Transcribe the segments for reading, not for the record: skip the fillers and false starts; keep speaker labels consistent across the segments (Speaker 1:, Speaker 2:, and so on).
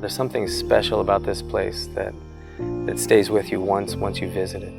Speaker 1: There's something special about this place that stays with you once you visit it.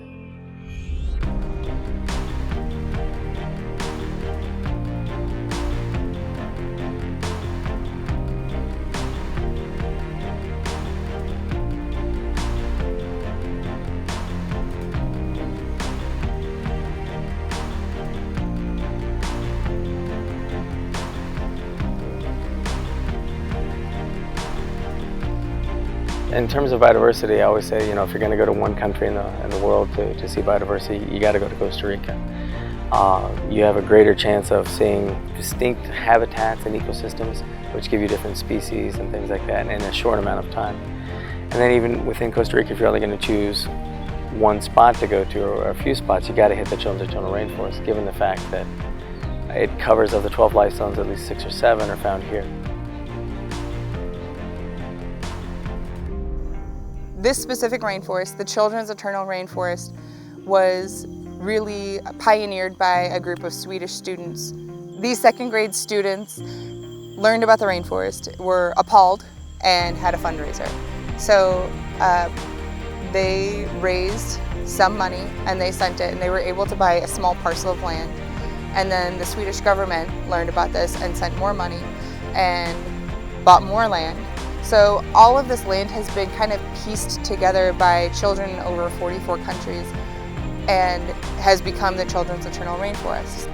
Speaker 1: In terms of biodiversity, I always say, if you're going to go to one country in the world to see biodiversity, you got to go to Costa Rica. You have a greater chance of seeing distinct habitats and ecosystems, which give you different species and things like that in a short amount of time. And then even within Costa Rica, if you're only going to choose one spot to go to or a few spots, you got to hit the Children's Eternal Rainforest, given the fact that it covers, of the 12 life zones, at least 6 or 7 are found here.
Speaker 2: This specific rainforest, the Children's Eternal Rainforest, was really pioneered by a group of Swedish students. These second grade students learned about the rainforest, were appalled, and had a fundraiser. So they raised some money and they sent it, and they were able to buy a small parcel of land. And then the Swedish government learned about this and sent more money and bought more land. So all of this land has been kind of pieced together by children in over 44 countries and has become the Children's Eternal Rainforest.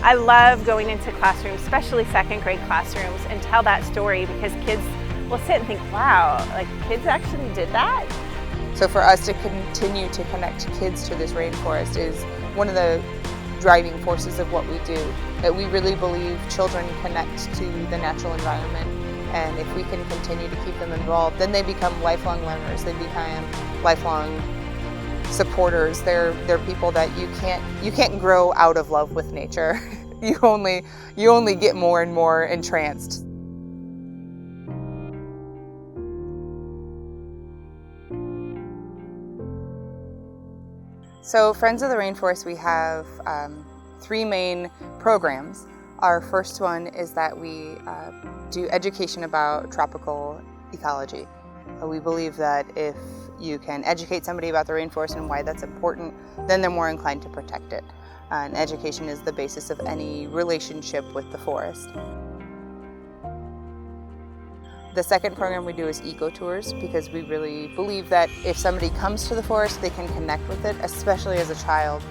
Speaker 3: I love going into classrooms, especially second grade classrooms, and tell that story because kids will sit and think, wow, like kids actually did that?
Speaker 2: So for us to continue to connect kids to this rainforest is one of the driving forces of what we do. That we really believe children connect to the natural environment, and if we can continue to keep them involved, then they become lifelong learners. They become lifelong supporters. They're people that you can't grow out of love with nature. You only get more and more entranced. So Friends of the Rainforest, we have 3 main programs. Our first one is that we do education about tropical ecology. We believe that if you can educate somebody about the rainforest and why that's important, then they're more inclined to protect it. And education is the basis of any relationship with the forest. The second program we do is eco-tours, because we really believe that if somebody comes to the forest, they can connect with it, especially as a child.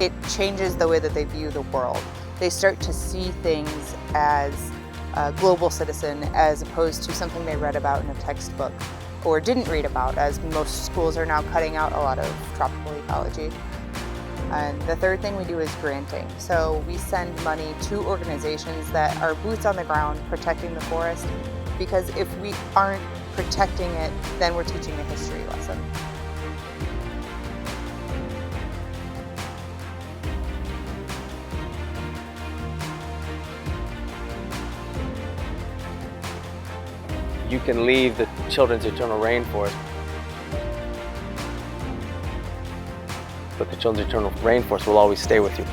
Speaker 2: It changes the way that they view the world. They start to see things as a global citizen as opposed to something they read about in a textbook or didn't read about, as most schools are now cutting out a lot of tropical ecology. And the third thing we do is granting. So we send money to organizations that are boots on the ground protecting the forest, because if we aren't protecting it, then we're teaching a history lesson.
Speaker 1: You can leave the Children's Eternal Rainforest, but the Children's Eternal Rainforest will always stay with you.